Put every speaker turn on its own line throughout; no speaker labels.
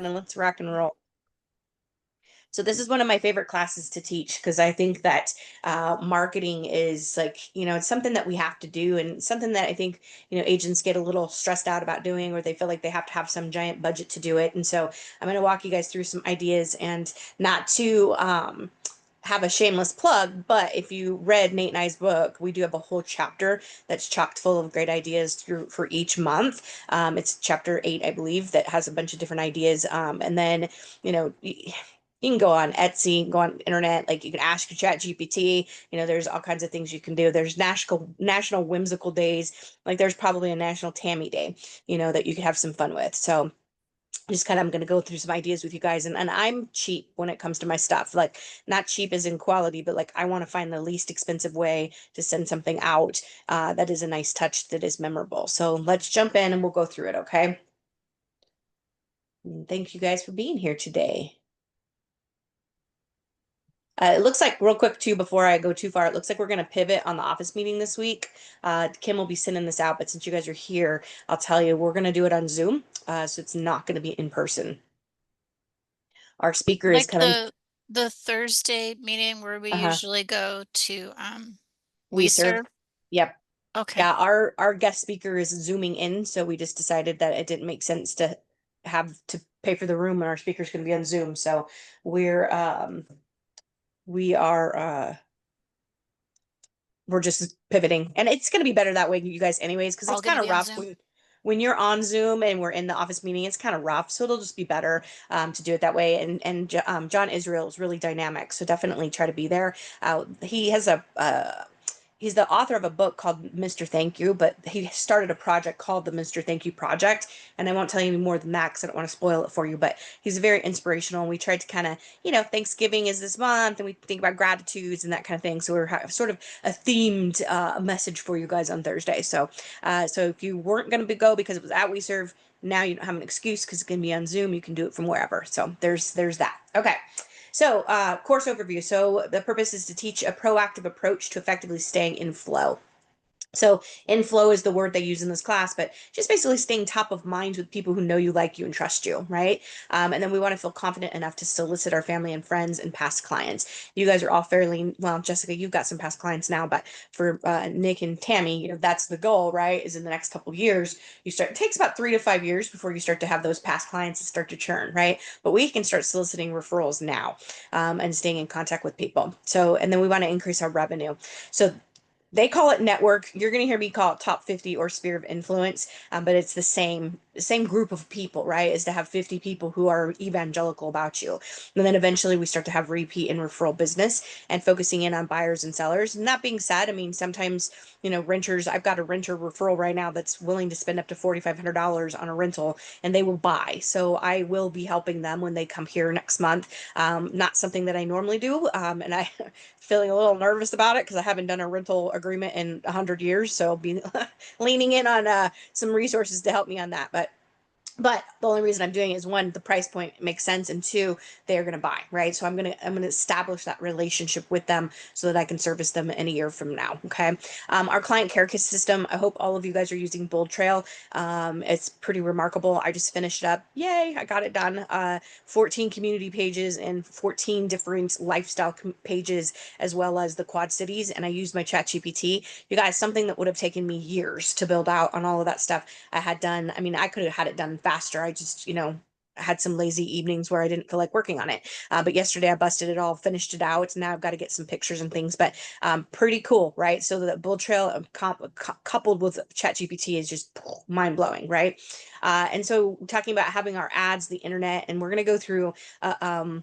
and let's rock and roll. So this is one of my favorite classes to teach because I think that marketing is like, it's something that we have to do and something that I think, agents get a little stressed out about doing or they feel like they have to have some giant budget to do it. And so I'm going to walk you guys through some ideas and not to have a shameless plug, but if you read Nate and I's book, we do have a whole chapter that's chocked full of great ideas through for each month. It's chapter 8, I believe, that has a bunch of different ideas. And then, you can go on Etsy, go on internet, like you can ask your chat GPT, there's all kinds of things you can do. There's national whimsical days. Like there's probably a national Tammy day, that you could have some fun with. So just kind of I'm going to go through some ideas with you guys and I'm cheap when it comes to my stuff. Like not cheap as in quality, but like I want to find the least expensive way to send something out that is a nice touch that is memorable. So let's jump in and we'll go through it, okay? And thank you guys for being here today. It looks like real quick too, before I go too far, it looks like we're going to pivot on the office meeting this week. Kim will be sending this out, but since you guys are here, I'll tell you, we're going to do it on Zoom. So it's not going to be in person. Our speaker is
Like
coming.
the Thursday meeting where we
Uh-huh.
usually go to
We
we
serve.
serve.
Yep.
Okay.
Yeah, our guest speaker is zooming in, so we just decided that it didn't make sense to have to pay for the room and our speaker's going to be on Zoom. So we're we are we're just pivoting. And it's going to be better that way you guys anyways because it's
All gonna
kind of
be on
rough
Zoom.
when you're on Zoom and we're in the office meeting, it's kind of rough. So it'll just be better to do it that way. And John Israel is really dynamic, so definitely try to be there. He has a he's the author of a book called Mr. Thank You, but he started a project called the Mr. Thank You Project. And I won't tell you any more than that because I don't want to spoil it for you. But he's very inspirational. And we tried to kind of, Thanksgiving is this month, and we think about gratitudes and that kind of thing. So we're sort of a themed message for you guys on Thursday. So if you weren't going to go because it was at We Serve, now you don't have an excuse because it's going to be on Zoom. You can do it from wherever. So there's that. Okay. So, course overview. So, the purpose is to teach a proactive approach to effectively staying in flow. So, inflow is the word they use in this class, but just basically staying top of mind with people who know you, like you, and trust you, right? And then we want to feel confident enough to solicit our family and friends and past clients. You guys are all fairly well, Jessica, you've got some past clients now, but for Nick and Tammy, that's the goal, right? Is in the next couple of years, you start. It takes about 3 to 5 years before you start to have those past clients that start to churn, right? But we can start soliciting referrals now and staying in contact with people. So, and then we want to increase our revenue. So they call it network. You're going to hear me call it top 50 or sphere of influence, but it's the same group of people, right? Is to have 50 people who are evangelical about you. And then eventually we start to have repeat and referral business and focusing in on buyers and sellers. And that being said, I mean, sometimes, renters, I've got a renter referral right now that's willing to spend up to $4,500 on a rental and they will buy. So I will be helping them when they come here next month. Not something that I normally do. And I feeling a little nervous about it because I haven't done a rental agreement in 100 years. So I'll be leaning in on some resources to help me on that. But the only reason I'm doing it is one, the price point makes sense, and two, they're gonna buy, right? So I'm gonna establish that relationship with them so that I can service them in a year from now. Okay. Our client care system. I hope all of you guys are using Bold Trail. It's pretty remarkable. I just finished it up. Yay! I got it done. 14 community pages and 14 different lifestyle pages, as well as the Quad Cities. And I used my Chat GPT. You guys, something that would have taken me years to build out on all of that stuff. I had done. I mean, I could have had it done faster. I just, had some lazy evenings where I didn't feel like working on it. But yesterday I busted it all, finished it out. Now I've got to get some pictures and things, but pretty cool, right? So the Bull Trail coupled with ChatGPT is just mind blowing, right? And so talking about having our ads, the internet, and we're going to go through a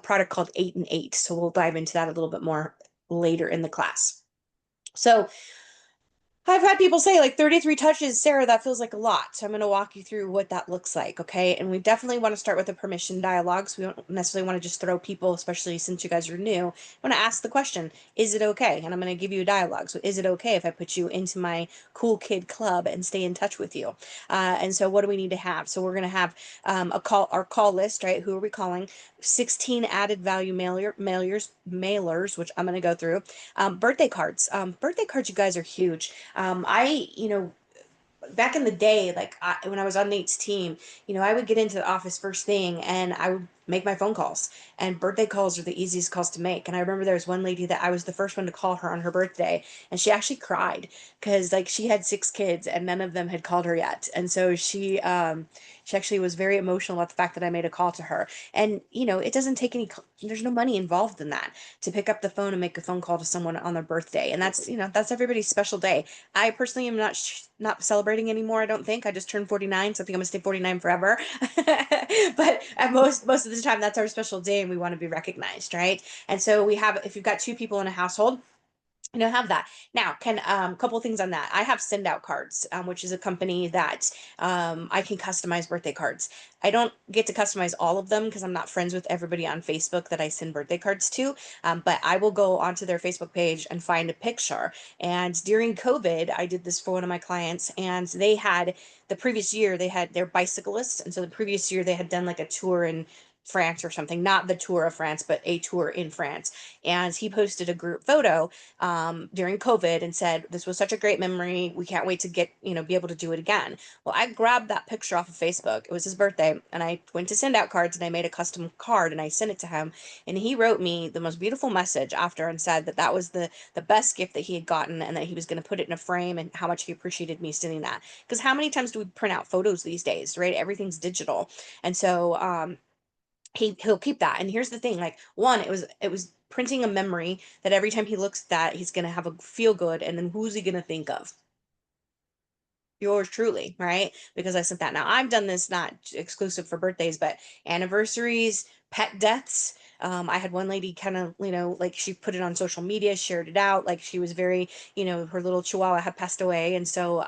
product called 8 and 8. So we'll dive into that a little bit more later in the class. So I've had people say like 33 touches, Sarah, that feels like a lot. So I'm going to walk you through what that looks like, okay? And we definitely want to start with the permission dialogues. We don't necessarily want to just throw people, especially since you guys are new. I want to ask the question, is it okay? And I'm going to give you a dialogue. So is it okay if I put you into my cool kid club and stay in touch with you? And so what do we need to have? So we're going to have our call list, right? Who are we calling? 16 added value mailers, which I'm going to go through. Birthday cards. Birthday cards, you guys are huge. I back in the day, like when I was on Nate's team, I would get into the office first thing and I would make my phone calls. And birthday calls are the easiest calls to make. And I remember there was one lady that I was the first one to call her on her birthday, and she actually cried because like she had 6 kids and none of them had called her yet. And so she actually was very emotional about the fact that I made a call to her. And it doesn't take there's no money involved in that, to pick up the phone and make a phone call to someone on their birthday. And that's everybody's special day. I personally am not celebrating anymore. I don't think. I just turned 49, so I think I'm gonna stay 49 forever. But at most of the time, that's our special day, and we want to be recognized, right? And so if you've got 2 people in a household, have that. Now, can couple things on that. I have Send Out Cards, which is a company that I can customize birthday cards. I don't get to customize all of them because I'm not friends with everybody on Facebook that I send birthday cards to. But I will go onto their Facebook page and find a picture. And during COVID, I did this for one of my clients, and the previous year they had their bicyclists, and so the previous year they had done like a tour in France or something, not the Tour of France, but a tour in France. And he posted a group photo during COVID and said, "This was such a great memory. We can't wait to be able to do it again." Well, I grabbed that picture off of Facebook. It was his birthday, and I went to Send Out Cards and I made a custom card and I sent it to him. And he wrote me the most beautiful message after and said that that was the best gift that he had gotten, and that he was going to put it in a frame, and how much he appreciated me sending that. Because how many times do we print out photos these days, right? Everything's digital. And so, he'll keep that. And here's the thing, like, one, it was printing a memory that every time he looks at that, he's gonna have a feel good, and then who's he gonna think of? Yours truly, right? Because I sent that. Now, I've done this not exclusive for birthdays, but anniversaries, pet deaths. I had one lady kind of, like, she put it on social media, shared it out. Like, she was very, her little chihuahua had passed away. And so,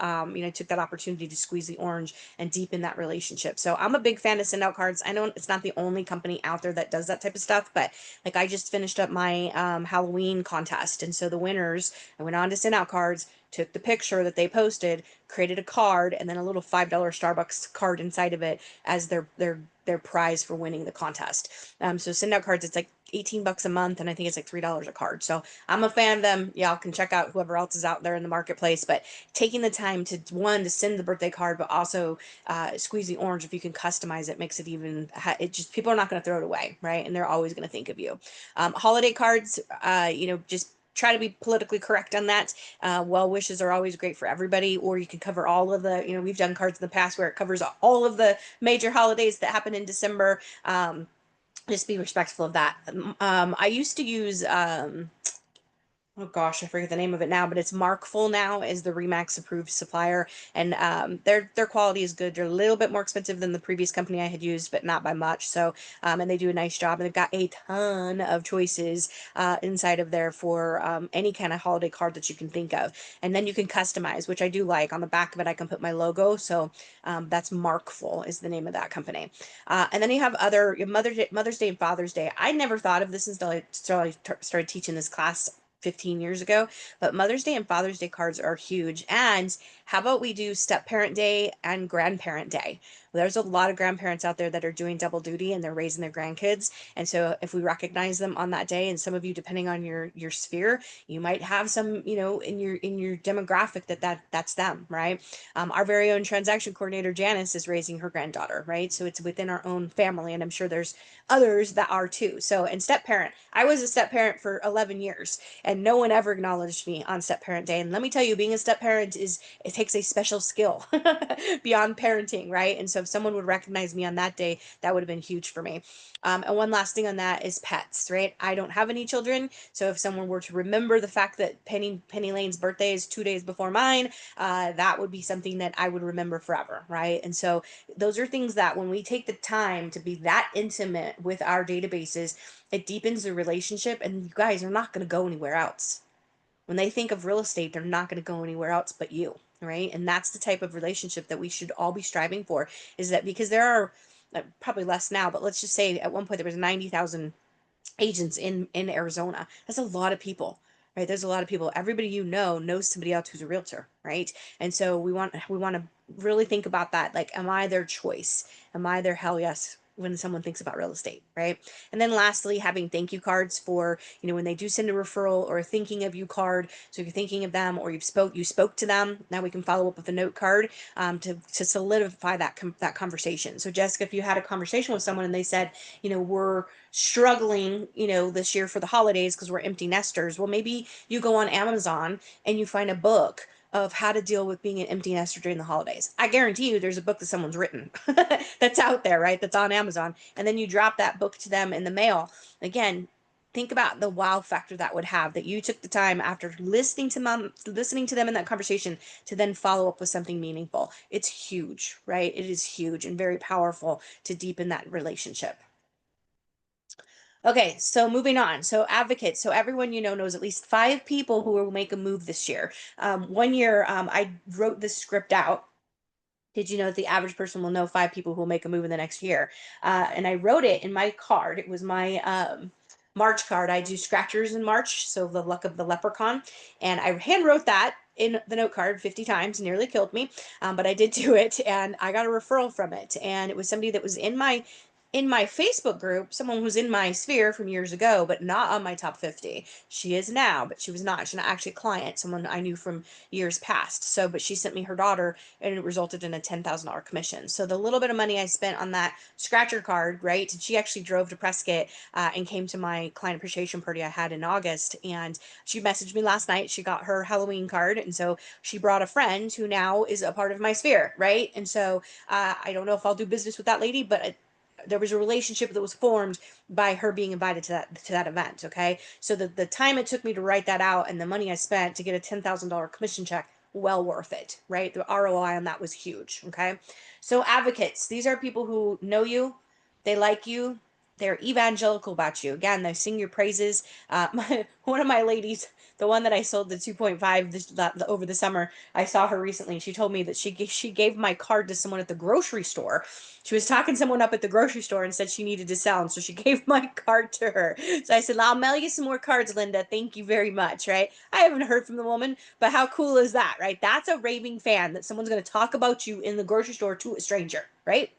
took that opportunity to squeeze the orange and deepen that relationship. So I'm a big fan of Send Out Cards. I know it's not the only company out there that does that type of stuff, but like, I just finished up my Halloween contest. And so the winners, I went on to Send Out Cards, took the picture that they posted, created a card, and then a little $5 Starbucks card inside of it as their prize for winning the contest. So Send Out Cards, it's like 18 bucks a month, and I think it's like $3 a card. So I'm a fan of them. Y'all can check out whoever else is out there in the marketplace. But taking the time to send the birthday card, but also squeeze the orange, if you can customize it, makes it even. It just, people are not going to throw it away, right? And they're always going to think of you. Holiday cards, just try to be politically correct on that. Well wishes are always great for everybody, or you can cover all of we've done cards in the past where it covers all of the major holidays that happen in December. Just be respectful of that. I used to use oh gosh, I forget the name of it now, but it's Markful now is the Remax approved supplier, and their quality is good. They're a little bit more expensive than the previous company I had used, but not by much. So, and they do a nice job, and they've got a ton of choices inside of there for any kind of holiday card that you can think of, and then you can customize, which I do like. On the back of it, I can put my logo. So that's Markful is the name of that company. And then you have other Mother's Day and Father's Day. I never thought of this until I started teaching this class 15 years ago, but Mother's Day and Father's Day cards are huge. And how about we do Step Parent Day and Grandparent Day? Well, there's a lot of grandparents out there that are doing double duty and they're raising their grandkids. And so if we recognize them on that day, and some of you, depending on your sphere, you might have some, in your demographic that's them, right? Our very own transaction coordinator, Janice, is raising her granddaughter, right? So it's within our own family, and I'm sure there's others that are too. So, and step parent, I was a step parent for 11 years, and no one ever acknowledged me on step parent day. And let me tell you, being a step parent it takes a special skill beyond parenting, right? And so if someone would recognize me on that day, that would have been huge for me. And one last thing on that is pets, right? I don't have any children, so if someone were to remember the fact that Penny Lane's birthday is 2 days before mine, that would be something that I would remember forever, right? And so those are things that when we take the time to be that intimate with our databases, it deepens the relationship, and you guys are not going to go anywhere else. When they think of real estate, they're not going to go anywhere else but you, right? And that's the type of relationship that we should all be striving for, is that because there are probably less now, but let's just say at one point there was 90,000 agents in Arizona. That's a lot of people, right? There's a lot of people. Everybody knows somebody else who's a realtor, right? And so we want to really think about that. Like, am I their choice? Am I their hell yes? when someone thinks about real estate, right? And then lastly, having thank you cards for, when they do send a referral or a thinking of you card. So if you're thinking of them or you spoke to them, now we can follow up with a note card to solidify that conversation. So Jessica, if you had a conversation with someone and they said, we're struggling, this year for the holidays because we're empty nesters. Well, maybe you go on Amazon and you find a book of how to deal with being an empty nester during the holidays. I guarantee you there's a book that someone's written that's out there, right? That's on Amazon. And then you drop that book to them in the mail. Again, think about the wow factor that would have that you took the time after listening to them in that conversation to then follow up with something meaningful. It's huge, right? It is huge and very powerful to deepen that relationship. Okay, so moving on. So advocates. So everyone knows at least 5 people who will make a move this year. One year, I wrote this script out. Did you know that the average person will know 5 people who will make a move in the next year? And I wrote it in my card. It was my March card. I do scratchers in March, so the luck of the leprechaun. And I hand wrote that in the note card 50 times, nearly killed me. But I did do it, and I got a referral from it. And it was somebody that was in my Facebook group, someone who was in my sphere from years ago, but not on my top 50. She is now, but she was not. She's not actually a client, someone I knew from years past. So, but she sent me her daughter, and it resulted in a $10,000 commission. So the little bit of money I spent on that scratcher card, right? She actually drove to Prescott and came to my client appreciation party I had in August. And she messaged me last night. She got her Halloween card. And so she brought a friend who now is a part of my sphere, right? And so I don't know if I'll do business with that lady, but there was a relationship that was formed by her being invited to that event. Okay, so the time it took me to write that out and the money I spent to get a $10,000 commission check, well worth it, right? The ROI on that was huge. Okay, so advocates, these are people who know you, they like you, they're evangelical about you. Again, they sing your praises. One of my ladies, the one that I sold the 2.5 over the summer, I saw her recently. She told me that she gave my card to someone at the grocery store. She was talking someone up at the grocery store and said she needed to sell, and so she gave my card to her. So I said, I'll mail you some more cards, Linda. Thank you very much, right? I haven't heard from the woman, but how cool is that, right? That's a raving fan that someone's going to talk about you in the grocery store to a stranger, right?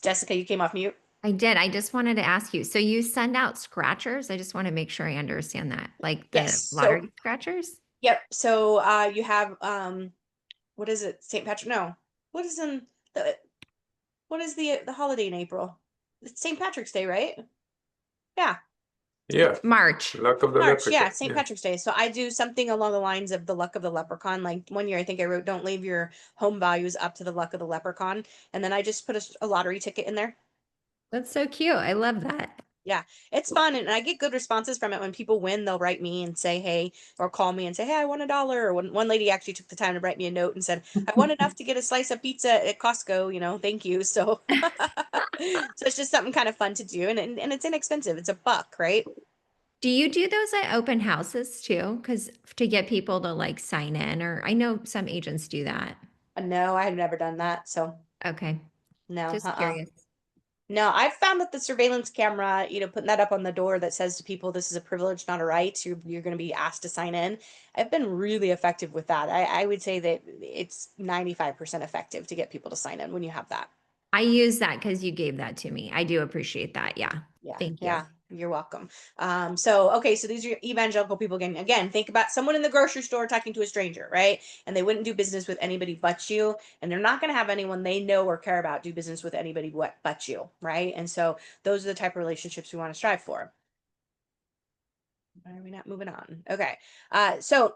Jessica, you came off mute.
I did. I just wanted to ask you. So you send out scratchers? I just want to make sure I understand that. Like
Yes.
the
So,
lottery scratchers?
yep. So you have what is it? St. Patrick? No. What is in the what is the holiday in April? It's St. Patrick's Day, right? Yeah.
Yeah,
March.
luck of the
March, yeah,
leprechaun.
St.
Yeah.
Patrick's Day. So I do something along the lines of the luck of the leprechaun. Like one year, I think I wrote, "Don't leave your home values up to the luck of the leprechaun," and then I just put a lottery ticket in there.
That's so cute. I love that.
Yeah, it's fun, and I get good responses from it. When people win, they'll write me and say, "Hey," or call me and say, "Hey, I won $1." Or one lady actually took the time to write me a note and said, "I won enough to get a slice of pizza at Costco. Thank you." So, so it's just something kind of fun to do, and it's inexpensive. It's $1, right?
Do you do those at open houses too? Because to get people to like sign in, or I know some agents do that.
No, I have never done that. So
Okay.
no,
Just curious.
No, I've found that the surveillance camera, putting that up on the door that says to people, this is a privilege, not a right. You're going to be asked to sign in. I've been really effective with that. I would say that it's 95% effective to get people to sign in when you have that.
I use that because you gave that to me. I do appreciate that. Yeah.
Yeah,
Thank you.
yeah, you're welcome. Okay, so these are your evangelical people again. Again, think about someone in the grocery store talking to a stranger, right? And they wouldn't do business with anybody but you, and they're not going to have anyone they know or care about do business with anybody but you, right? And so those are the type of relationships we want to strive for. Why are we not moving on? Okay. So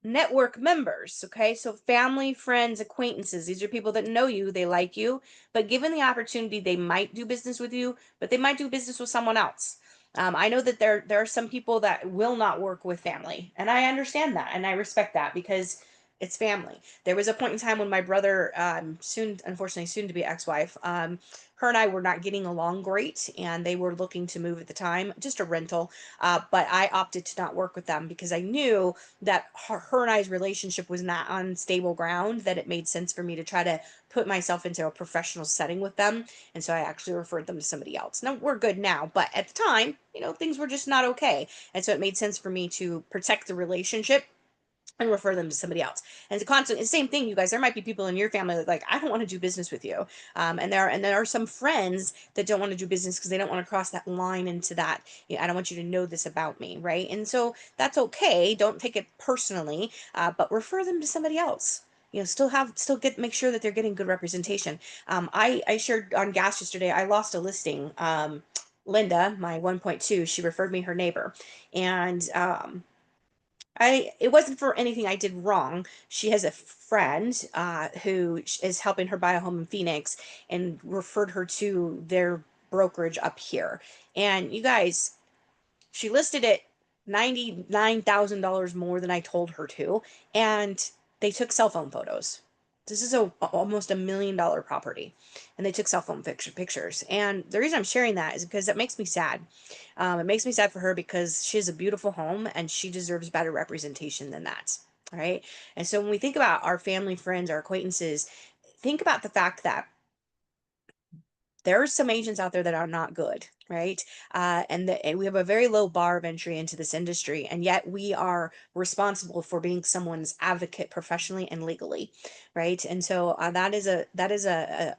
network members, okay? So family, friends, acquaintances. These are people that know you, they like you, but given the opportunity, they might do business with you, but they might do business with someone else. I know that there are some people that will not work with family, and I understand that, and I respect that because it's family. There was a point in time when my brother, unfortunately, soon to be ex-wife, her and I were not getting along great, and they were looking to move at the time, just a rental. But I opted to not work with them because I knew that her and I's relationship was not on stable ground, that it made sense for me to try to put myself into a professional setting with them. And so I actually referred them to somebody else. Now we're good now, but at the time, things were just not okay. And so it made sense for me to protect the relationship and refer them to somebody else. And it's a constant, the same thing, you guys. There might be people in your family that like, I don't want to do business with you. And there are some friends that don't want to do business because they don't want to cross that line into that. You know, I don't want you to know this about me, right? And so that's okay. Don't take it personally, but refer them to somebody else. You know, make sure that they're getting good representation. I shared on gas yesterday. I lost a listing. Linda, my 1.2, she referred me her neighbor, and it wasn't for anything I did wrong. She has a friend who is helping her buy a home in Phoenix and referred her to their brokerage up here. And you guys, she listed it $99,000 more than I told her to, and they took cell phone photos. This is almost $1 million property, and they took cell phone pictures. And the reason I'm sharing that is because it makes me sad. It makes me sad for her because she has a beautiful home and she deserves better representation than that. All right. And so when we think about our family, friends, our acquaintances, think about the fact that there are some agents out there that are not good, right? And we have a very low bar of entry into this industry, and yet we are responsible for being someone's advocate professionally and legally, right? And so that is a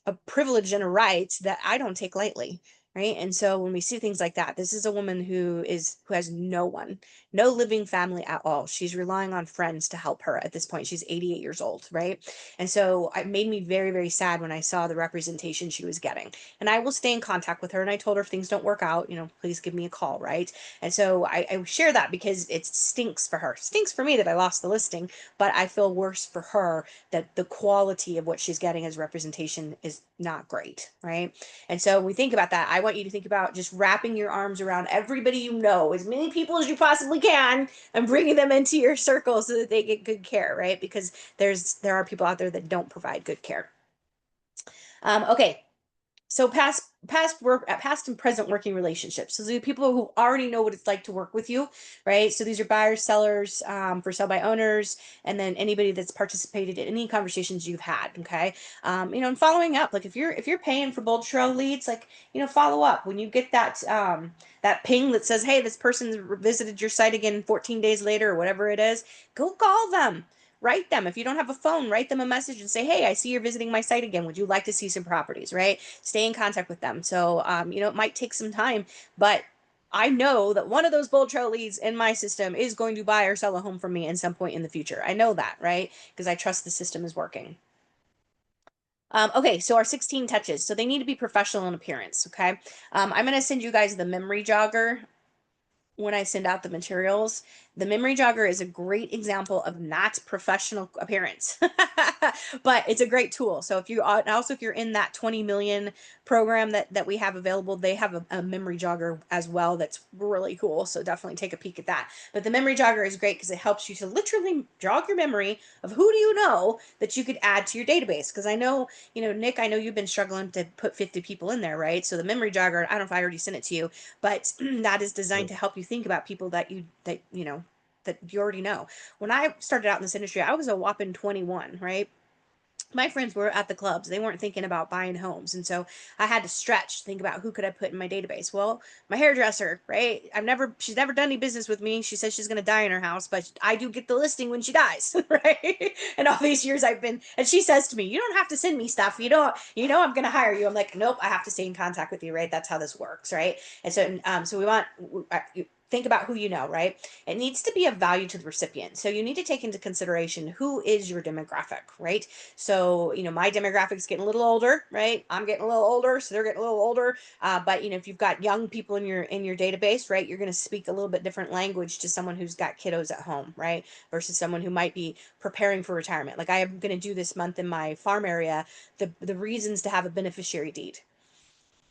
a privilege and a right that I don't take lightly, right? And so when we see things like that, this is a woman who has no one, no living family at all. She's relying on friends to help her at this point. She's 88 years old, right? And so it made me very, very sad when I saw the representation she was getting. And I will stay in contact with her. And I told her if things don't work out, you know, please give me a call, right? And so I share that because it stinks for her. It stinks for me that I lost the listing, but I feel worse for her that the quality of what she's getting as representation is not great, right? And so when we think about that, I want you to think about just wrapping your arms around everybody you know, as many people as you possibly can, and bringing them into your circle so that they get good care, right? Because there are people out there that don't provide good care. Okay, so past and present working relationships. So these are people who already know what it's like to work with you, right? So these are buyers, sellers, for sell by owners, and then anybody that's participated in any conversations you've had. Okay, you know, and following up. Like if you're paying for bold trail leads, like, you know, follow up when you get that ping that says, hey, this person's visited your site again 14 days later or whatever it is. Go call them. Write them. If you don't have a phone, write them a message and say, hey, I see you're visiting my site again. Would you like to see some properties, right? Stay in contact with them. So, you know, it might take some time, but I know that one of those bold trail leads in my system is going to buy or sell a home from me at some point in the future. I know that, right? Because I trust the system is working. Okay, so our 16 touches. So they need to be professional in appearance, okay? I'm going to send you guys the memory jogger when I send out the materials. The memory jogger is a great example of not professional appearance, but it's a great tool. So if you also, if you're in that 20 million program that we have available, they have a memory jogger as well. That's really cool. So definitely take a peek at that. But the memory jogger is great because it helps you to literally jog your memory of who do you know that you could add to your database. Because I know, you know, Nick, I know you've been struggling to put 50 people in there, right? So the memory jogger, I don't know if I already sent it to you, but that is designed to help you think about people that you know that you already know. When I started out in this industry, I was a whopping 21, right? My friends were at the clubs. They weren't thinking about buying homes. And so I had to stretch, think about who could I put in my database. Well, my hairdresser, right? She's never done any business with me. She says she's going to die in her house, but I do get the listing when she dies, right? And all these years and she says to me, you don't have to send me stuff. You know, I'm going to hire you. I'm like, nope, I have to stay in contact with you, right? That's how this works, right? And so we want, think about who you know, right? It needs to be of value to the recipient. So you need to take into consideration who is your demographic, right? So, you know, my demographic's getting a little older, right? I'm getting a little older, so they're getting a little older. But you know, if you've got young people in your database, right, you're going to speak a little bit different language to someone who's got kiddos at home, right, versus someone who might be preparing for retirement. Like I am going to do this month in my farm area, the reasons to have a beneficiary deed,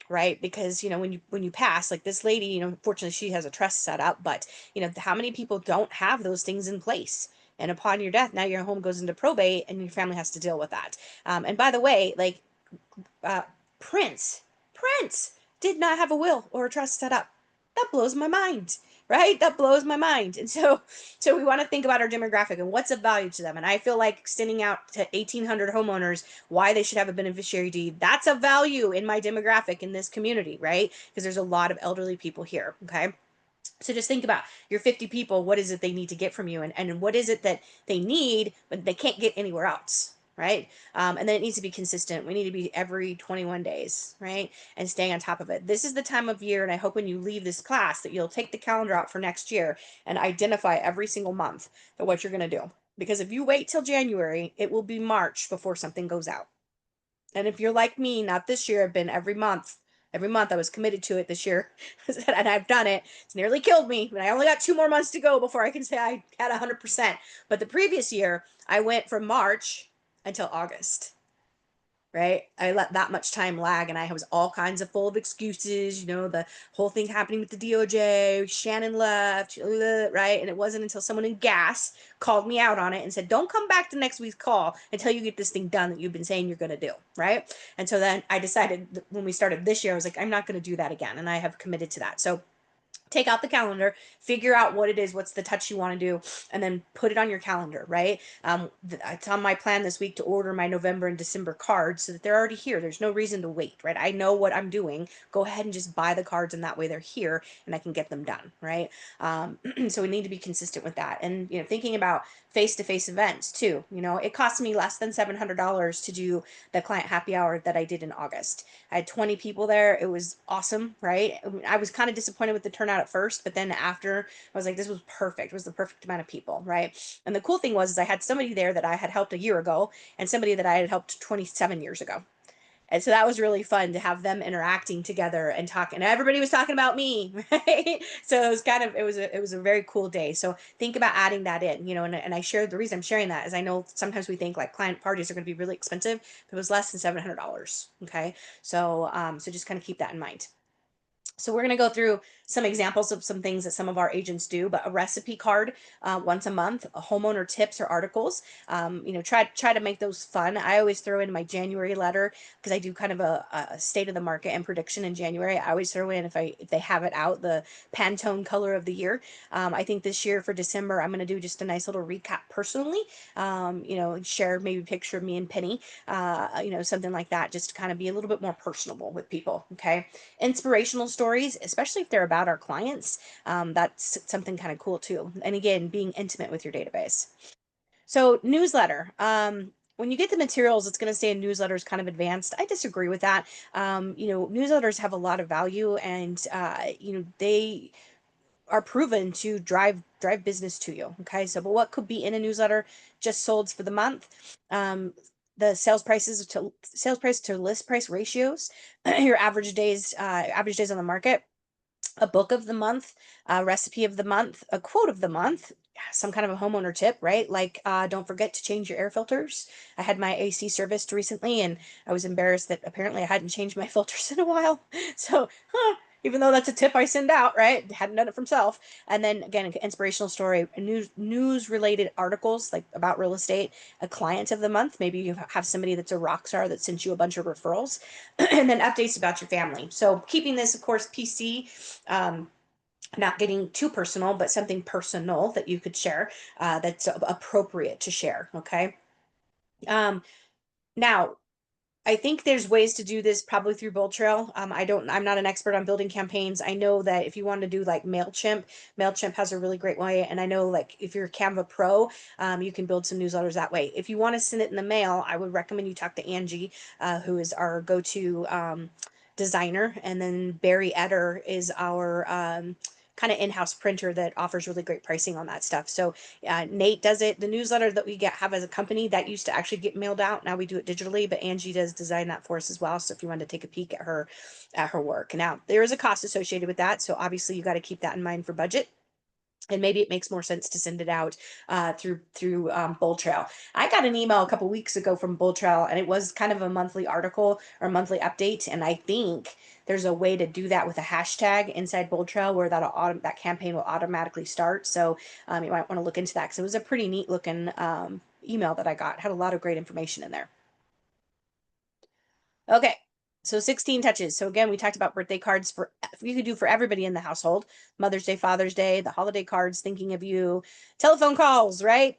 right? Because, you know, when you pass, like this lady, you know, fortunately she has a trust set up, but you know, how many people don't have those things in place? And upon your death, now your home goes into probate and your family has to deal with that. And by the way, like uh, Prince, Prince did not have a will or a trust set up. That blows my mind, right? That blows my mind. And so we want to think about our demographic and what's of value to them. And I feel like extending out to 1,800 homeowners, why they should have a beneficiary deed, that's a value in my demographic in this community, right? Because there's a lot of elderly people here, okay? So just think about your 50 people. What is it they need to get from you? And what is it that they need, but they can't get anywhere else? Right. And then it needs to be consistent. We need to be every 21 days, right? And staying on top of it. This is the time of year. And I hope when you leave this class that you'll take the calendar out for next year and identify every single month that what you're going to do. Because if you wait till January, it will be March before something goes out. And if you're like me, not this year, I've been every month. Every month I was committed to it this year, and I've done it. It's nearly killed me, but I only got 2 more months to go before I can say I had 100%. But the previous year, I went from March until August, right? I let that much time lag, and I was all kinds of full of excuses, the whole thing happening with the DOJ, Shannon left, right? And it wasn't until someone in gas called me out on it and said, don't come back to next week's call until you get this thing done that you've been saying you're going to do, right? And so then I decided when we started this year, I was like, I'm not going to do that again. And I have committed to that. So take out the calendar, figure out what it is, what's the touch you want to do, and then put it on your calendar, right? It's on my plan this week to order my November and December cards so that they're already here. There's no reason to wait, right? I know what I'm doing. Go ahead and just buy the cards, and that way they're here and I can get them done, right? So we need to be consistent with that. And, thinking about face-to-face events too, it cost me less than $700 to do the client happy hour that I did in August. I had 20 people there. It was awesome, right? I was kind of disappointed with the turnout at first, but then after I was like, this was perfect. It was the perfect amount of people, right? And the cool thing was, is I had somebody there that I had helped a year ago and somebody that I had helped 27 years ago. And so that was really fun to have them interacting together and talking. Everybody was talking about me, right? So it was it was a very cool day. So think about adding that in, and I shared the reason I'm sharing that is I know sometimes we think like client parties are going to be really expensive, but it was less than $700. Okay. So just kind of keep that in mind. So we're going to go through some examples of some things that some of our agents do, but a recipe card once a month, a homeowner tips or articles. Try to make those fun. I always throw in my January letter because I do kind of a state of the market and prediction in January. I always throw in, if they have it out, the Pantone color of the year. I think this year for December I'm going to do just a nice little recap personally. Share maybe a picture of me and Penny, something like that, just to kind of be a little bit more personable with people. Okay. Inspirational stories, especially if they're about our clients. That's something kind of cool too. And again, being intimate with your database. So newsletter. When you get the materials, it's going to say newsletter is kind of advanced. I disagree with that. Newsletters have a lot of value, and they are proven to drive business to you. Okay, so but what could be in a newsletter? Just solds for the month. The sales price to list price ratios, your average days on the market, a book of the month, a recipe of the month, a quote of the month, some kind of a homeowner tip, right? Like, don't forget to change your air filters. I had my AC serviced recently, and I was embarrassed that apparently I hadn't changed my filters in a while. So, even though that's a tip I send out, right? Hadn't done it from self. And then again, an inspirational story, news related articles like about real estate, a client of the month. Maybe you have somebody that's a rock star that sent you a bunch of referrals, and then updates about your family. So keeping this, of course, PC. Not getting too personal, but something personal that you could share that's appropriate to share. Okay. Now, I think there's ways to do this probably through Bold Trail. I'm not an expert on building campaigns. I know that if you want to do like MailChimp has a really great way. And I know like if you're Canva Pro, you can build some newsletters that way. If you want to send it in the mail, I would recommend you talk to Angie, who is our go-to designer. And then Barry Etter is our kind of in-house printer that offers really great pricing on that stuff. So Nate does it. The newsletter that we have as a company that used to actually get mailed out. Now we do it digitally, but Angie does design that for us as well. So if you wanted to take a peek at her work. Now there is a cost associated with that. So obviously you got to keep that in mind for budget. And maybe it makes more sense to send it out through Bold Trail. I got an email a couple weeks ago from Bold Trail, and it was kind of a monthly article or monthly update. And I think there's a way to do that with a hashtag inside Bold Trail where that campaign will automatically start. So you might want to look into that because it was a pretty neat looking email that I got. It had a lot of great information in there. Okay. So 16 touches. So again, we talked about birthday cards you could do for everybody in the household. Mother's Day, Father's Day, the holiday cards, thinking of you, telephone calls, right?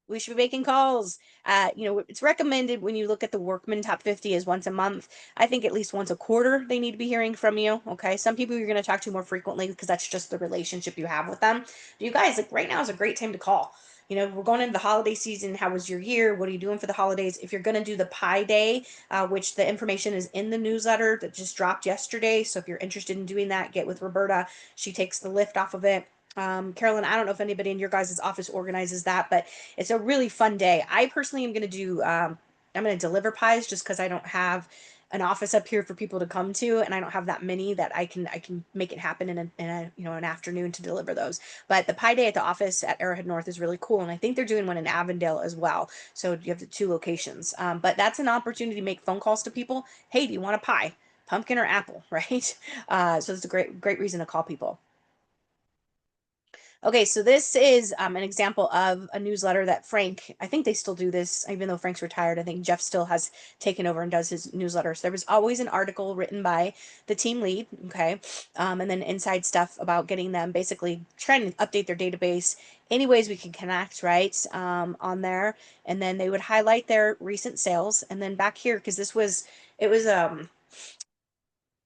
We should be making calls. It's recommended when you look at the Workman Top 50 is once a month. I think at least once a quarter they need to be hearing from you. Okay. Some people you're going to talk to more frequently because that's just the relationship you have with them. But you guys, like right now is a great time to call. We're going into the holiday season. How was your year? What are you doing for the holidays? If you're going to do the Pi Day, which the information is in the newsletter that just dropped yesterday. So if you're interested in doing that, get with Roberta. She takes the lift off of it. Carolyn, I don't know if anybody in your guys' office organizes that, but it's a really fun day. I personally am going to do, I'm going to deliver pies just because I don't have an office up here for people to come to, and I don't have that many that I can make it happen in a an afternoon to deliver those. But the pie day at the office at Arrowhead North is really cool, and I think they're doing one in Avondale as well. So you have the two locations. But that's an opportunity to make phone calls to people. Hey, do you want a pie? Pumpkin or apple, right? So it's a great reason to call people. Okay, so this is an example of a newsletter that Frank, I think they still do this, even though Frank's retired. I think Jeff still has taken over and does his newsletters. There was always an article written by the team lead, okay, and then inside stuff about getting them basically trying to update their database, any ways we can connect, right, on there. And then they would highlight their recent sales. And then back here, because it was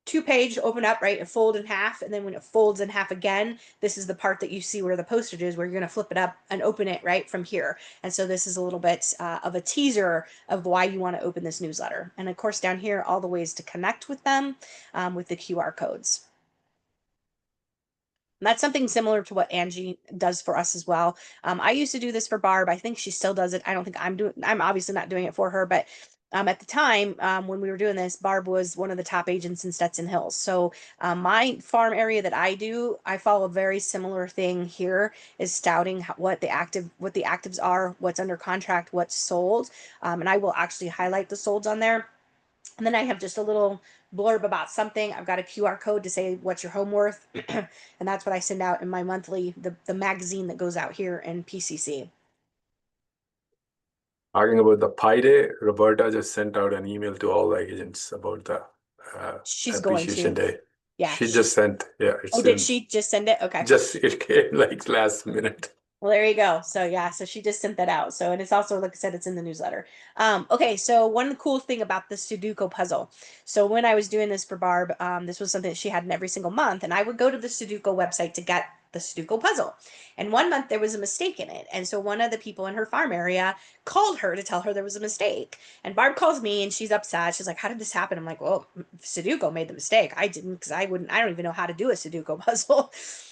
2-page open up, right? It fold in half, and then when it folds in half again, this is the part that you see where the postage is, where you're going to flip it up and open it right from here. And so this is a little bit of a teaser of why you want to open this newsletter. And of course, down here, all the ways to connect with them with the QR codes. And that's something similar to what Angie does for us as well. I used to do this for Barb. I think she still does it. I don't think I'm obviously not doing it for her, but at the time when we were doing this, Barb was one of the top agents in Stetson Hills. So my farm area that I follow a very similar thing here is stouting what the actives are, what's under contract, what's sold. And I will actually highlight the solds on there. And then I have just a little blurb about something. I've got a QR code to say what's your home worth. And that's what I send out in my monthly, the magazine that goes out here in PCC.
Talking about the Pi Day, Roberta just sent out an email to all the agents about the
She's going
Appreciation
to.
Day.
Yeah.
She just sent, yeah.
Oh, did she just send it? Okay.
Just, it came like last minute.
Well, there you go. So yeah, so she just sent that out. So, and it's also, like I said, it's in the newsletter. Okay, so one cool thing about the Sudoku puzzle. So when I was doing this for Barb, this was something that she had in every single month, and I would go to the Sudoku website to get the Sudoku puzzle. And one month there was a mistake in it. And so one of the people in her farm area called her to tell her there was a mistake. And Barb calls me and she's upset. She's like, "How did this happen?" I'm like, "Well, Sudoku made the mistake. I didn't, because I don't even know how to do a Sudoku puzzle."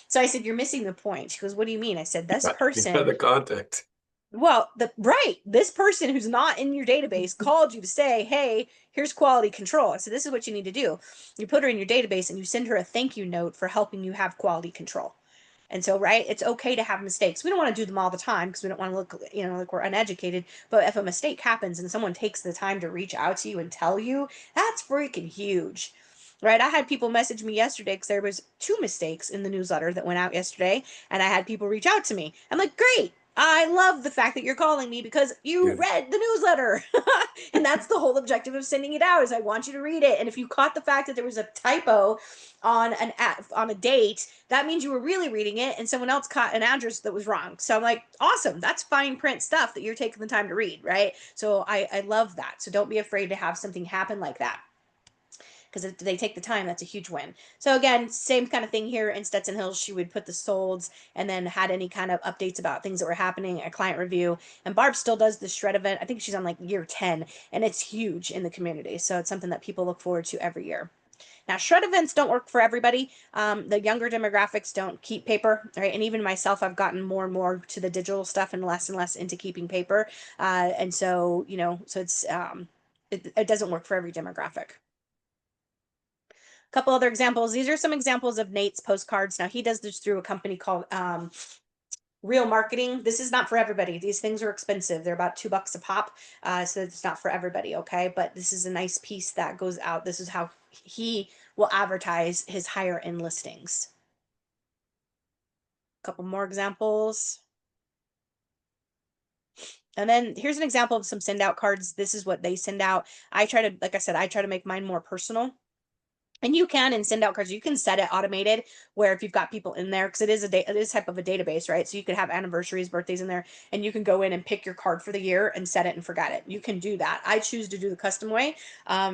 So I said, "You're missing the point." She goes, "What do you mean?" I said, "This person."
The contact.
Well, this person who's not in your database called you to say, "Hey, here's quality control." So this is what you need to do. You put her in your database and you send her a thank you note for helping you have quality control. And so, right, it's okay to have mistakes. We don't want to do them all the time because we don't want to look, like we're uneducated. But if a mistake happens and someone takes the time to reach out to you and tell you, that's freaking huge. Right? I had people message me yesterday because there was 2 mistakes in the newsletter that went out yesterday, and I had people reach out to me. I'm like, "Great. I love the fact that you're calling me because you read the newsletter." And that's the whole objective of sending it out, is I want you to read it. And if you caught the fact that there was a typo on on a date, that means you were really reading it and someone else caught an address that was wrong. So I'm like, awesome, that's fine print stuff that you're taking the time to read, right? So I love that. So don't be afraid to have something happen like that, because if they take the time, that's a huge win. So again, same kind of thing here in Stetson Hills. She would put the solds and then had any kind of updates about things that were happening, a client review. And Barb still does the shred event. I think she's on like year 10, and it's huge in the community. So it's something that people look forward to every year. Now, shred events don't work for everybody. The younger demographics don't keep paper, right? And even myself, I've gotten more and more to the digital stuff and less into keeping paper. And so, so it's it doesn't work for every demographic. Couple other examples. These are some examples of Nate's postcards. Now he does this through a company called Real Marketing. This is not for everybody. These things are expensive. They're about $2 a pop. So it's not for everybody. Okay. But this is a nice piece that goes out. This is how he will advertise his higher end listings. A couple more examples. And then here's an example of some send out cards. This is what they send out. Like I said, I try to make mine more personal. And you can and send out cards. You can set it automated where if you've got people in there, because it is type of a database, right? So you could have anniversaries, birthdays in there, and you can go in and pick your card for the year and set it and forget it. You can do that. I choose to do the custom way,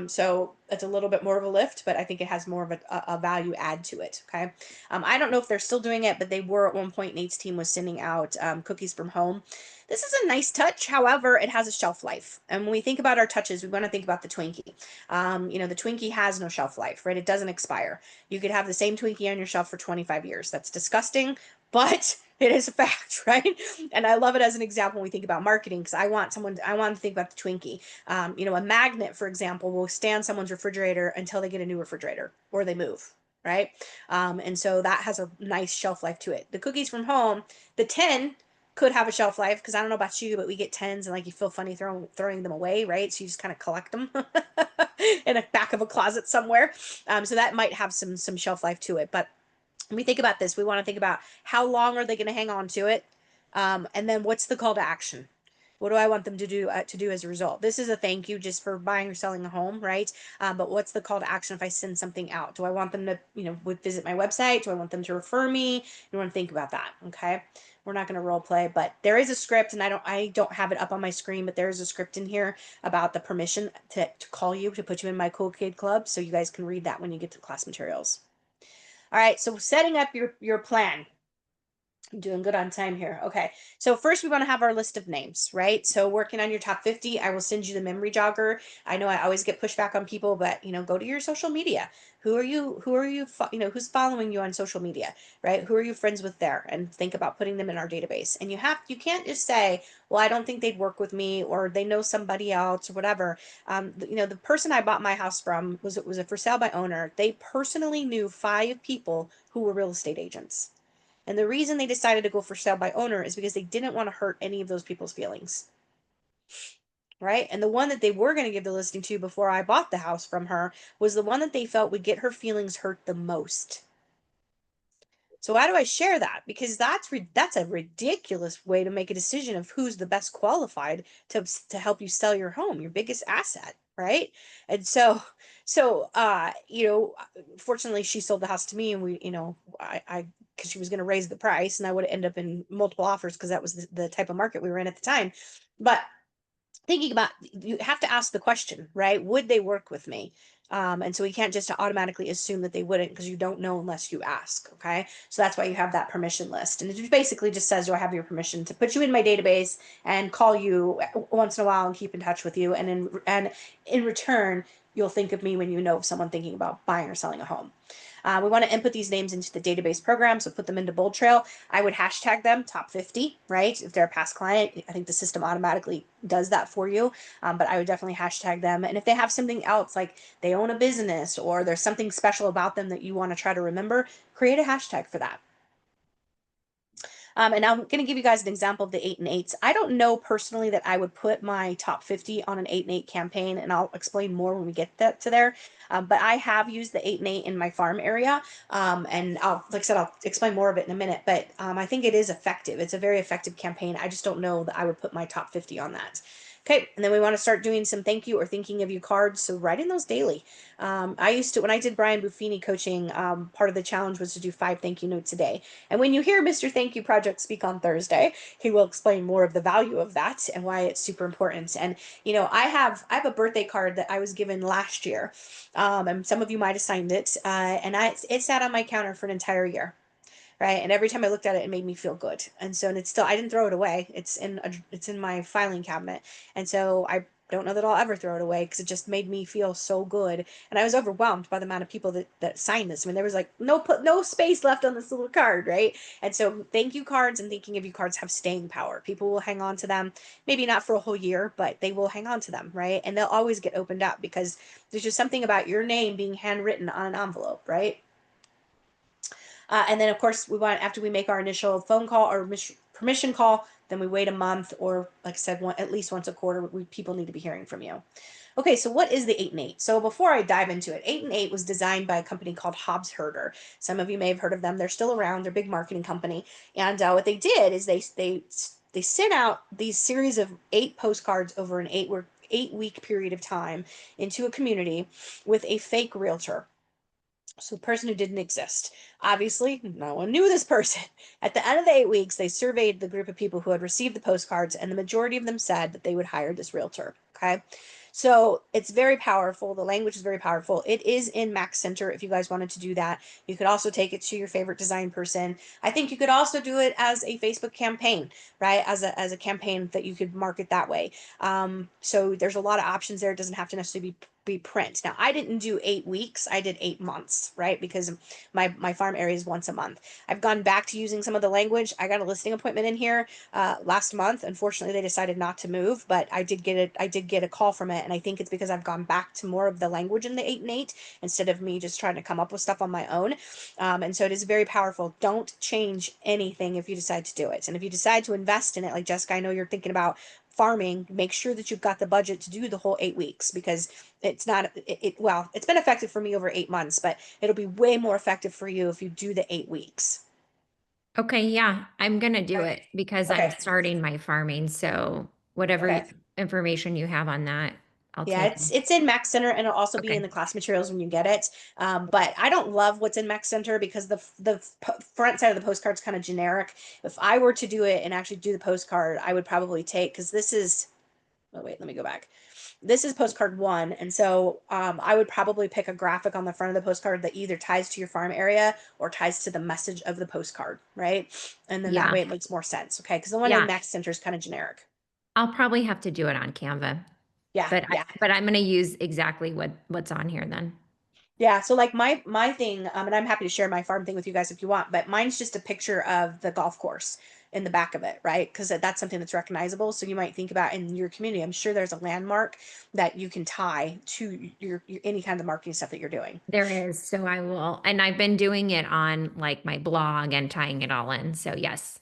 so it's a little bit more of a lift, but I think it has more of a value add to it. Okay, I don't know if they're still doing it, but they were at one point. Nate's team was sending out cookies from home. This is a nice touch. However, it has a shelf life, and when we think about our touches, we want to think about the Twinkie. The Twinkie has no shelf life, right? It doesn't expire. You could have the same Twinkie on your shelf for 25 years. That's disgusting, but it is a fact, right? And I love it as an example when we think about marketing because I want to think about the Twinkie. A magnet, for example, will stay on someone's refrigerator until they get a new refrigerator or they move, right? And so that has a nice shelf life to it. The cookies from home, the 10 could have a shelf life because I don't know about you, but we get 10s and like you feel funny throwing them away, right? So you just kind of collect them in a back of a closet somewhere. So that might have some shelf life to it. But when we think about this, we want to think about how long are they going to hang on to it, and then what's the call to action? What do I want them to do as a result? This is a thank you just for buying or selling a home, right? But what's the call to action if I send something out? Do I want them to, visit my website? Do I want them to refer me? You want to think about that, okay? We're not going to role play, but there is a script, and I don't have it up on my screen, but there is a script in here about the permission to call you, to put you in my Cool Kid Club, so you guys can read that when you get to class materials. All right, so setting up your plan. I'm doing good on time here. Okay. So first we want to have our list of names, right? So working on your top 50, I will send you the memory jogger. I know I always get pushback on people, but go to your social media. Who's following you on social media, right? Who are you friends with there? And think about putting them in our database. And you can't just say, well, I don't think they'd work with me or they know somebody else or whatever. The person I bought my house from was a for sale by owner. They personally knew 5 people who were real estate agents. And the reason they decided to go for sale by owner is because they didn't want to hurt any of those people's feelings. Right? And the one that they were going to give the listing to before I bought the house from her was the one that they felt would get her feelings hurt the most. So why do I share that? Because that's a ridiculous way to make a decision of who's the best qualified to help you sell your home, your biggest asset, right? And fortunately she sold the house to me, and we, I because she was going to raise the price, and I would end up in multiple offers because that was the type of market we were in at the time. But thinking about, you have to ask the question, right? Would they work with me? And so we can't just automatically assume that they wouldn't, because you don't know unless you ask. Okay. So that's why you have that permission list. And it basically just says, do I have your permission to put you in my database and call you once in a while and keep in touch with you? And in return, you'll think of me when you know of someone thinking about buying or selling a home. We want to input these names into the database program, so put them into Bold Trail. I would hashtag them top 50, right? If they're a past client, I think the system automatically does that for you, but I would definitely hashtag them. And if they have something else, like they own a business or there's something special about them that you want to try to remember, create a hashtag for that. And I'm going to give you guys an example of the 8 and 8s. I don't know personally that I would put my top 50 on an 8 and 8 campaign, and I'll explain more when we get to there. But I have used the 8 and 8 in my farm area, and like I said, I'll explain more of it in a minute. But I think it is effective. It's a very effective campaign. I just don't know that I would put my top 50 on that. Okay, and then we want to start doing some thank you or thinking of you cards. So writing those daily. I used to, when I did Brian Buffini coaching, part of the challenge was to do 5 thank you notes a day. And when you hear Mr. Thank You Project speak on Thursday, he will explain more of the value of that and why it's super important. And I have a birthday card that I was given last year, and some of you might have signed it, and it sat on my counter for an entire year. Right. And every time I looked at it, it made me feel good. And so, and it's still, I didn't throw it away. It's in my filing cabinet. And so I don't know that I'll ever throw it away because it just made me feel so good. And I was overwhelmed by the amount of people that signed this. I mean, there was like no space left on this little card. Right. And so thank you cards and thinking of you cards have staying power. People will hang on to them, maybe not for a whole year, but they will hang on to them. Right. And they'll always get opened up because there's just something about your name being handwritten on an envelope. Right. And then, of course, we want, after we make our initial phone call or permission call, then we wait a month, or like I said, at least once a quarter, people need to be hearing from you. Okay, so what is the 8 and 8? So before I dive into it, 8 and 8 was designed by a company called Hobbs Herder. Some of you may have heard of them. They're still around. They're a big marketing company. And what they did is they sent out these series of 8 postcards over an 8-week period of time into a community with a fake realtor. So the person who didn't exist. Obviously, no one knew this person. At the end of the 8 weeks, they surveyed the group of people who had received the postcards, and the majority of them said that they would hire this realtor. Okay. So it's very powerful. The language is very powerful. It is in Max Center if you guys wanted to do that. You could also take it to your favorite design person. I think you could also do it as a Facebook campaign, right? As a campaign that you could market that way. So there's a lot of options there. It doesn't have to necessarily be print. Now, I didn't do 8 weeks. I did 8 months, right? Because my farm area is once a month. I've gone back to using some of the language. I got a listing appointment in here last month. Unfortunately, they decided not to move, but I did get a call from it, and I think it's because I've gone back to more of the language in the 8 and 8 instead of me just trying to come up with stuff on my own. And so it is very powerful. Don't change anything if you decide to do it. And if you decide to invest in it, like Jessica, I know you're thinking about farming, make sure that you've got the budget to do the whole 8 weeks, because it's not well, it's been effective for me over 8 months, but it'll be way more effective for you if you do the 8 weeks.
Okay, yeah, I'm gonna do it because I'm
Okay.
starting my farming. So whatever
Okay.
information you have on that, I'll
Yeah,
take.
it's in Max Center, and it'll also be
Okay.
in the class materials when you get it. But I don't love what's in Max Center because the front side of the postcard's kind of generic. If I were to do it and actually do the postcard, I would probably take, because this is, oh wait, let me go back. This is postcard 1, and so I would probably pick a graphic on the front of the postcard that either ties to your farm area or ties to the message of the postcard, right? And then that
Yeah.
way it makes more sense, okay? Because the one in
Yeah.
Max Center is kind of generic.
I'll probably have to do it on Canva,
Yeah,
but
yeah.
but I'm gonna use exactly what's on here then.
Yeah, so like my thing, and I'm happy to share my farm thing with you guys if you want, but mine's just a picture of the golf course in the back of it, right? Because that's something that's recognizable. So you might think about in your community, I'm sure there's a landmark that you can tie to your any kind of marketing stuff that you're doing.
There is. So I will, and I've been doing it on like my blog and tying it all in. So yes.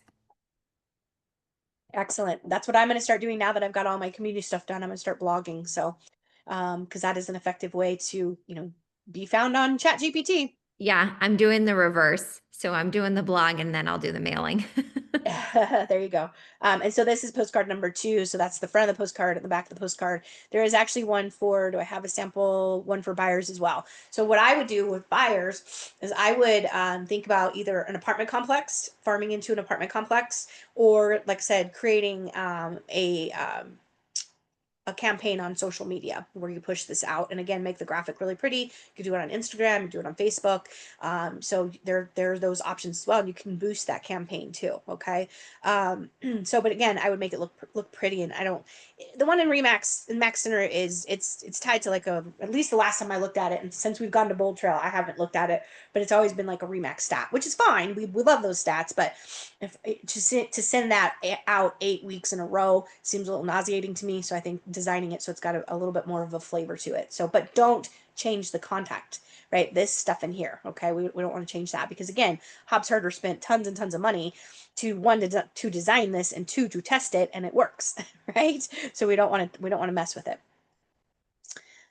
Excellent. That's what I'm going to start doing now that I've got all my community stuff done. I'm going to start blogging. So, because that is an effective way to, be found on ChatGPT.
Yeah, I'm doing the reverse. So I'm doing the blog and then I'll do the mailing.
There you go. And so this is postcard number 2. So that's the front of the postcard and the back of the postcard. There is actually one for, do I have a sample one for buyers as well? So what I would do with buyers is I would think about either an apartment complex, farming into an apartment complex, or like I said, creating a campaign on social media where you push this out, and again, make the graphic really pretty. You can do it on Instagram, do it on Facebook. So there are those options as well, and you can boost that campaign too. Okay. So but again, I would make it look pretty, and I don't, the one in Max Center is it's tied to like at least the last time I looked at it, and since we've gone to Bold Trail I haven't looked at it, but it's always been like a Remax stat, which is fine. We love those stats, but if to send that out 8 weeks in a row seems a little nauseating to me. So I think designing it so it's got a little bit more of a flavor to it. So, but don't change the contact, right? This stuff in here, okay? We don't want to change that, because again, Hobbs Harder spent tons and tons of money to one to design this, and two to test it, and it works, right? So we don't want to mess with it.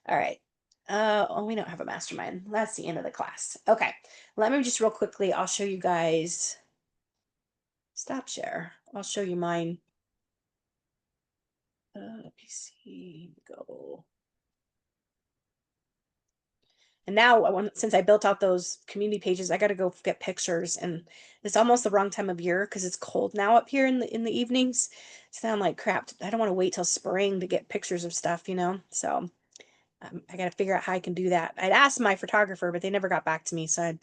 All right. Oh, we don't have a mastermind. That's the end of the class. Okay. Let me just real quickly, I'll show you guys. Stop share. I'll show you mine. Let me see. Go. And now, since I built out those community pages, I got to go get pictures, and it's almost the wrong time of year because it's cold now up here in the evenings. So I'm like, crap, I don't want to wait till spring to get pictures of stuff, So I got to figure out how I can do that. I'd asked my photographer, but they never got back to me, so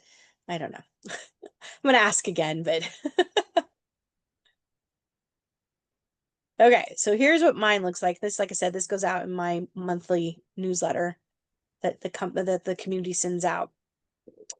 I don't know. I'm gonna ask again, but okay. So here's what mine looks like. This, like I said, this goes out in my monthly newsletter that the community sends out.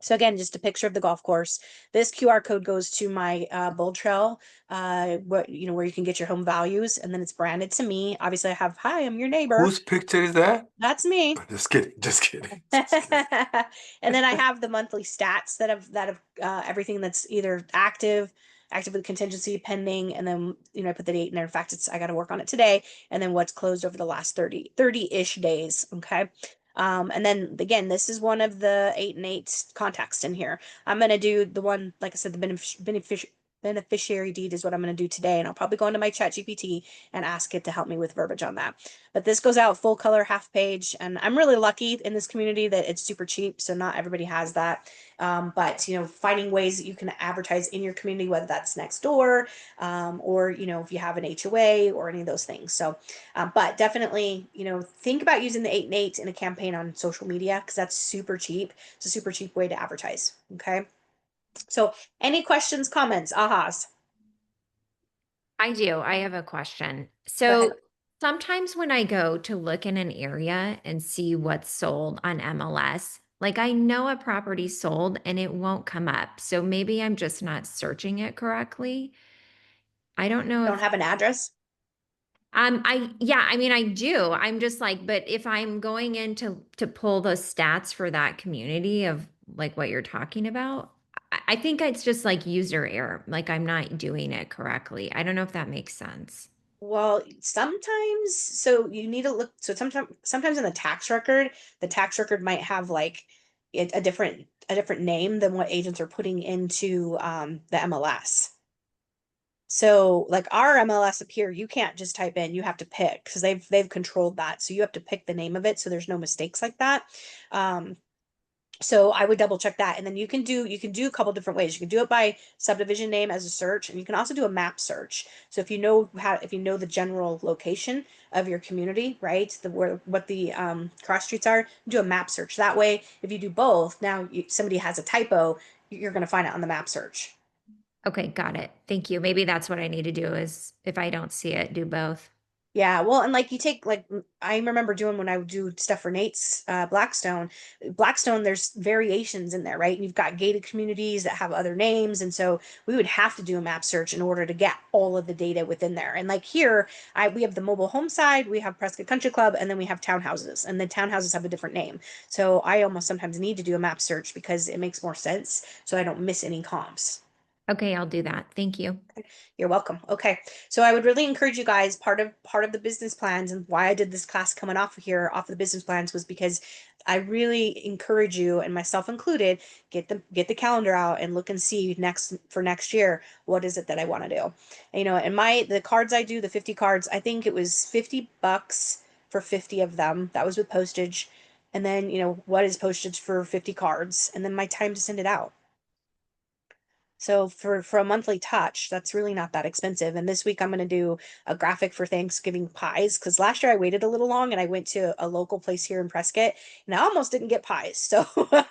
So again, just a picture of the golf course. This QR code goes to my Bold Trail, where you can get your home values, and then it's branded to me. Obviously, I have, hi, I'm your neighbor.
Whose picture is that?
That's me.
Just kidding. Just kidding.
And then I have the monthly stats that have everything that's either active with contingency, pending, and then I put the date in there. In fact, I got to work on it today, and then what's closed over the last 30-ish days. Okay. And then again, this is one of the 8 and 8 context in here. I'm going to do the one, like I said, the beneficiary deed is what I'm going to do today. And I'll probably go into my chat GPT and ask it to help me with verbiage on that. But this goes out full color, half page. And I'm really lucky in this community that it's super cheap. So not everybody has that. But, finding ways that you can advertise in your community, whether that's next door, or, if you have an HOA or any of those things. So, but definitely, think about using the 8 and 8 in a campaign on social media, because that's super cheap. It's a super cheap way to advertise. Okay. So any questions, comments, ahas?
I do. I have a question.
Go ahead.
So sometimes when I go to look in an area and see what's sold on MLS, like I know a property sold and it won't come up. So maybe I'm just not searching it correctly. I don't know
Don't
if
have an address?
I mean I do. I'm just like, but if I'm going in to pull the stats for that community of like what you're talking about, I think it's just like user error. Like I'm not doing it correctly. I don't know if that makes sense.
Well, sometimes, so you need to look, so sometimes in the tax record might have like a different name than what agents are putting into the MLS. So like our MLS up here, you can't just type in, you have to pick, because they've controlled that. So you have to pick the name of it so there's no mistakes like that. Um, So I would double check that. And then you can do a couple different ways. You can do it by subdivision name as a search, and you can also do a map search. So if you know the general location of your community, right? What the cross streets are, do a map search. That way, if you do both, now somebody has a typo, you're going to find it on the map search.
Okay, got it. Thank you. Maybe that's what I need to do is if I don't see it, do both.
Yeah, well, and like you take like I remember doing when I would do stuff for Nate's Blackstone. Blackstone, there's variations in there, right? And you've got gated communities that have other names, and so we would have to do a map search in order to get all of the data within there. And like here, we have the mobile home side, we have Prescott Country Club, and then we have townhouses, and the townhouses have a different name. So I almost sometimes need to do a map search because it makes more sense, so I don't miss any comps.
Okay, I'll do that. Thank you.
You're welcome. Okay. So I would really encourage you guys, part of the business plans, and why I did this class coming off of the business plans, was because I really encourage you, and myself included, get the calendar out and look and see next year, what is it that I want to do. And the cards I do, the 50 cards, I think it was $50 for 50 of them. That was with postage. And then, what is postage for 50 cards? And then my time to send it out. So for a monthly touch, that's really not that expensive. And this week I'm going to do a graphic for Thanksgiving pies, because last year I waited a little long and I went to a local place here in Prescott and I almost didn't get pies. So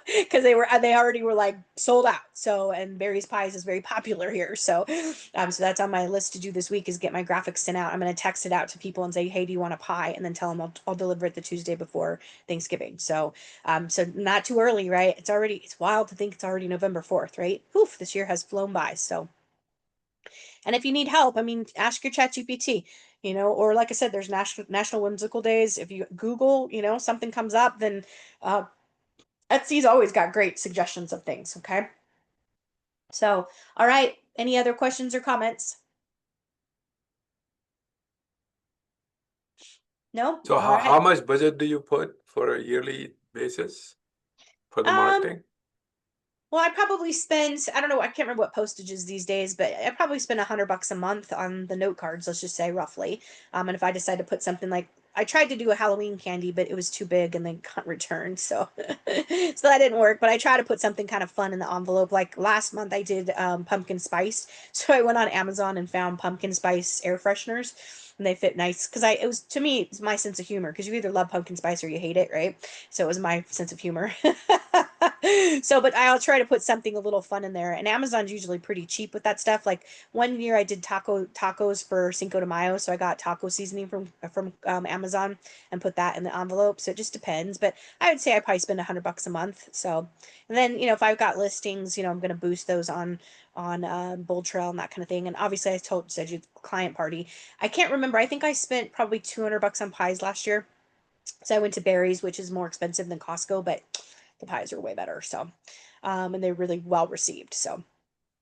because they already were like sold out. So, and Barry's Pies is very popular here. So that's on my list to do this week, is get my graphics sent out. I'm going to text it out to people and say, hey, do you want a pie? And then tell them I'll deliver it the Tuesday before Thanksgiving. So not too early, right? It's wild to think it's already November 4th, right? Poof, this year has flown by. And if you need help, I mean, ask your chat GPT, or like I said, there's national whimsical days. If you Google, something comes up, then uh, Etsy's always got great suggestions of things. Okay. So, all right. Any other questions or comments? No?
So
All
how
right.
much budget do you put for a yearly basis for the
Um,
marketing?
Well, I probably spend, I don't know, I can't remember what postage is these days, but I probably spend $100 a month on the note cards, let's just say roughly. And if I decide to put something like, I tried to do a Halloween candy, but it was too big and then got returned. So, so that didn't work. But I try to put something kind of fun in the envelope. Like last month I did pumpkin spice. So I went on Amazon and found pumpkin spice air fresheners. And they fit nice because to me, it's my sense of humor, because you either love pumpkin spice or you hate it, right? So it was my sense of humor. So, but I'll try to put something a little fun in there. And Amazon's usually pretty cheap with that stuff. Like one year I did tacos for Cinco de Mayo, so I got taco seasoning from Amazon and put that in the envelope. So it just depends, but I would say I probably spend $100 a month. So, and then if I've got listings, I'm going to boost those on Bold Trail and that kind of thing. And obviously, said you client party. I can't remember. I think I spent probably $200 on pies last year. So I went to Barry's, which is more expensive than Costco, but the pies are way better. So, and they're really well received. So,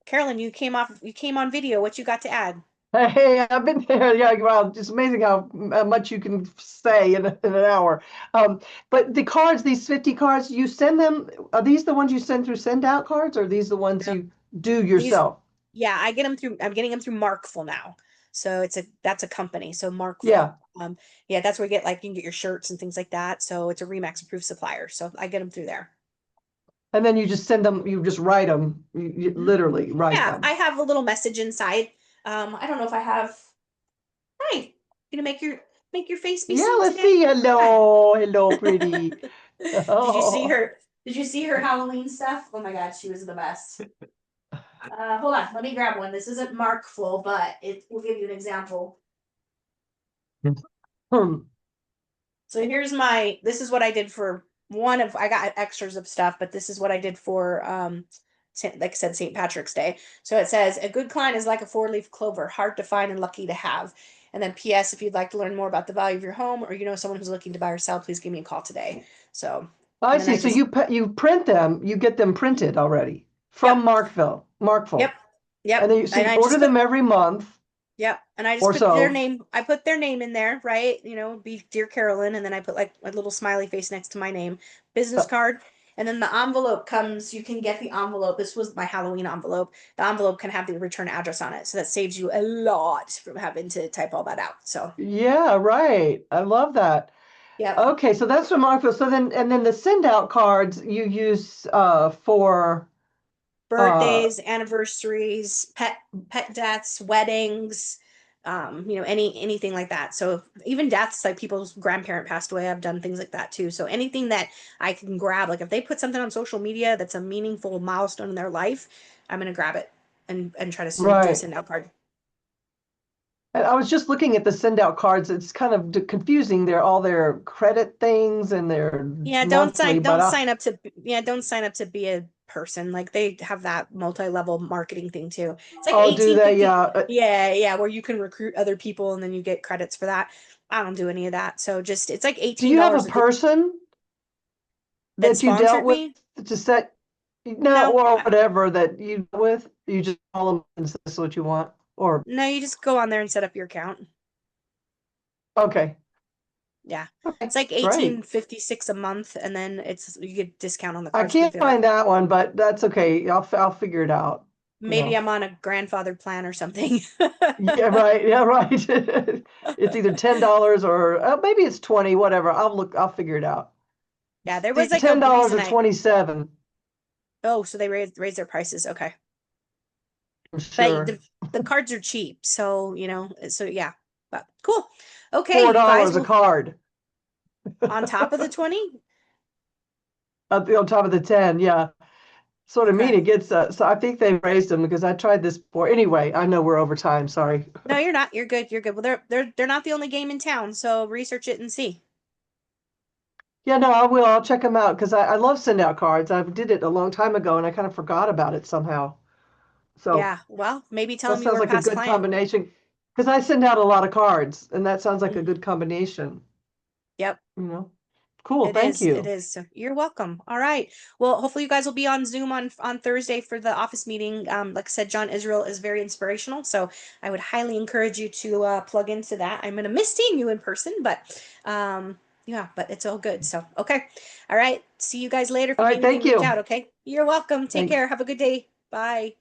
Carolyn, you came on video. What you got to add?
Hey, I've been there. Yeah, wow, it's amazing how much you can say in an hour. But the cards, these 50 cards, you send them, are these the ones you send through send out cards, or are these the ones
No,
you do
these
yourself?
Yeah, I'm getting them through Markful now. So that's a company. So Markful.
Yeah.
Yeah, that's where you get like, you can get your shirts and things like that. So it's a Remax approved supplier. So I get them through there.
And then you just send them, you just write them, you literally write
Yeah,
them.
I have a little message inside. I don't know if I have. Hi, gonna make your face be
Yeah,
seen
let's
today.
see.
Hi.
Hello, pretty.
Did you see
Oh.
her? Did you see her Halloween stuff? Oh my God, she was the best. Hold on, let me grab one. This isn't Markful, but it will give you an example.
Hmm.
So this is what I did for I got extras of stuff, but this is what I did for, like I said, St. Patrick's Day. So it says, a good client is like a 4-leaf clover, hard to find and lucky to have. And then PS, if you'd like to learn more about the value of your home, or you know someone who's looking to buy or sell, please give me a call today. So,
I
and then
see. So you print them, you get them printed already from Markville.
yep,
And then so
and
you
I
order
just put,
them every month
yep, and I just
or
put their
so.
name. I put their name in there, right? You know, be Dear Carolyn, and then I put like a little smiley face next to my name, business card, and then the envelope comes. You can get the envelope. This was my Halloween envelope. The envelope can have the return address on it, so that saves you a lot from having to type all that out. So
Yeah, right. I love that.
yeah,
Okay, so that's from Markville. So then the send out cards you use for
birthdays, anniversaries, pet deaths, weddings, anything like that. So even deaths, like people's grandparent passed away, I've done things like that too. So anything that I can grab, like if they put something on social media that's a meaningful milestone in their life, I'm gonna grab it and try to do a
right.
send out card.
And I was just looking at the send out cards. It's kind of confusing. They're all their credit things and their
Yeah,
monthly, but
don't sign up to be a person. Like they have that multi-level marketing thing too. It's like
oh, do they?
1850.
Yeah.
Yeah, where you can recruit other people and then you get credits for that. I don't do any of that. So just it's like
Do you have a
$18
person
that
that you dealt
sponsored
with
me.
to set, no,
No,
or whatever that you dealt with? You just call them and say, this is what you want? Or,
no, you just go on there and set up your account.
okay,
Yeah.
okay,
It's like
great.
1856 a month and then you get discount on the
I
cards for
can't
the
find that one, but that's okay. I'll figure it out. You
maybe
know.
I'm on a grandfather plan or something.
Yeah, right. Yeah, right. It's either $10 or maybe it's 20, whatever. I'll figure it out.
Yeah, there
See,
was like a
$10
reason
or 27,
oh, so they raised their prices. Okay.
I'm
But
sure.
the cards are cheap, so so yeah. But cool. Okay, you guys
$4 a
will
card
on top of the 20.
on top of the 10. Yeah. Sort of mean
Okay.
it gets, so I think they raised them because I tried this before. Anyway, I know we're over time. Sorry.
No, you're not. You're good. You're good. Well, they're not the only game in town, so research it and see.
Yeah, no, I will. I'll check them out because I love send out cards. I did it a long time ago and I kind of forgot about it somehow. So
Yeah. Well, maybe tell
that
them you
sounds
were a
like a
past
good
client.
combination because I send out a lot of cards and that sounds like a
Mhm.
good combination,
Yep.
you know. Cool.
It
Thank
is. It
you.
is. So you're welcome. All right. Well, hopefully you guys will be on Zoom on Thursday for the office meeting. Like I said, John Israel is very inspirational, so I would highly encourage you to plug into that. I'm gonna miss seeing you in person, but yeah, but it's all good. So okay. All right. See you guys later. If
All
you need
right.
anything,
Thank
reach out.
you.
Okay. You're welcome. Take
Thanks.
care. Have a good day. Bye.